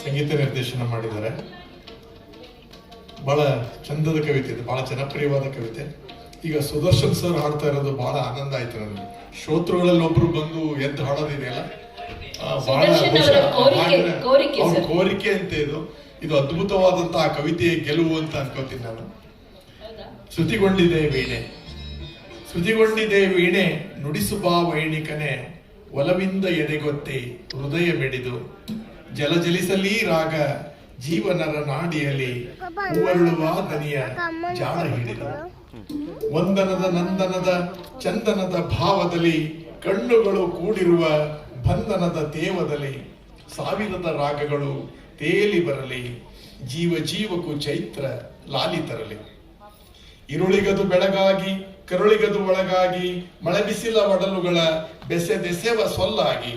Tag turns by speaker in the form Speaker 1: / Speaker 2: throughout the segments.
Speaker 1: ಸಂಗೀತ ನಿರ್ದೇಶನ ಮಾಡಿದ್ದಾರೆ. ಬಹಳ ಚಂದದ ಕವಿತೆ ಇದು, ಬಹಳ ಜನಪ್ರಿಯವಾದ ಕವಿತೆ. ಈಗ ಸುದರ್ಶನ್ ಸರ್ ಹಾಡ್ತಾ ಇರೋದು ಬಹಳ ಆನಂದ ಆಯ್ತು ನನಗೆ. ಶ್ರೋತೃಗಳಲ್ಲಿ ಒಬ್ರು ಬಂದು ಎದ್ದು ಹಾಡೋದಿದೆಯಲ್ಲ, ಬಹಳ ಅವ್ರ ಕೋರಿಕೆ ಅಂತ ಇದು ಅದ್ಭುತವಾದಂತಹ ಕವಿತೆಯ ಗೆಲುವು ಅಂತ ಅನ್ಕೋತೀನಿ ನಾನು. ಶ್ರುತಿಗೊಂಡಿದೆ ವೀಣೆ, ಶ್ರುತಿಗೊಂಡಿದೆ ವೀಣೆ, ನುಡಿಸುಬಾ ವೈಣಿಕನೆ, ಒಲವಿಂದ ಎದೆಗೊತ್ತಿ ಹೃದಯ ಮಿಡಿದು, ಜಲಜಲಿಸಲಿ ರಾಗ ಜೀವನರ ನಾಡಿಯಲ್ಲಿ, ಹೂವರುಳುವ ದನಿಯ ಜಾಣ ಹಿಡಿದು, ವಂದನದ ನಂದನದ ಚಂದನದ ಭಾವದಲ್ಲಿ, ಕಣ್ಣುಗಳು ಕೂಡಿರುವ ಬಂಧನದ ತೇವದಲ್ಲಿ, ಸಾವಿರದ ರಾಗಗಳು ತೇಲಿ ಬರಲಿ, ಜೀವ ಜೀವಕ್ಕೂ ಚೈತ್ರ ಲಾಲಿ ತರಲಿ. ಇರುಳಿಗದು ಬೆಳಗಾಗಿ ಕರುಳಿಗದು ಒಳಗಾಗಿ, ಮಳೆ ಬಿಸಿಲ ಒಡಲುಗಳ ಬೆಸೆದೆಸೆವ ಸೊಲ್ಲಾಗಿ,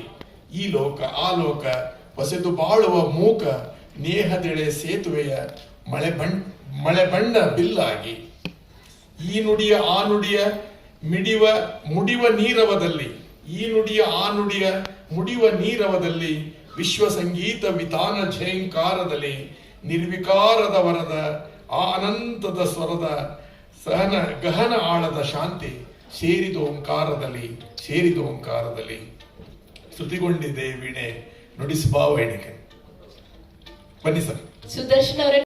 Speaker 1: ಈ ಲೋಕ ಆ ಲೋಕ ಹೊಸೆದು ಬಾಳುವ ಮೂಕ, ನೇಹದೆಳೆ ಸೇತುವೆಯ ಮಳೆ ಬಣ್ಣ ಬಿಲ್ಲಾಗಿ, ಈ ನುಡಿಯ ಆ ನುಡಿಯ ಮುಡಿವ ನೀರವದಲ್ಲಿ, ಈ ನುಡಿಯ ಆ ನುಡಿಯ ಮುಡಿವ ನೀರವದಲ್ಲಿ, ವಿಶ್ವ ಸಂಗೀತ ವಿತಾನ ಝೇಂಕಾರದಲ್ಲಿ, ನಿರ್ವಿಕಾರದ ವರದ ಆ ಅನಂತದ ಸ್ವರದ ಸಹನ ಗಹನ ಆಳದ ಶಾಂತಿ, ಸೇರಿದ ಓಂಕಾರದಲ್ಲಿ ಶ್ರುತಿಗೊಂಡಿದೆ ವೀಣೆ, ನುಡಿಸುಬಾ ವೈಣಿಕೆ. ಬನ್ನಿ ಸರ್.
Speaker 2: ಸುದರ್ಶನ್ ಅವರೇ.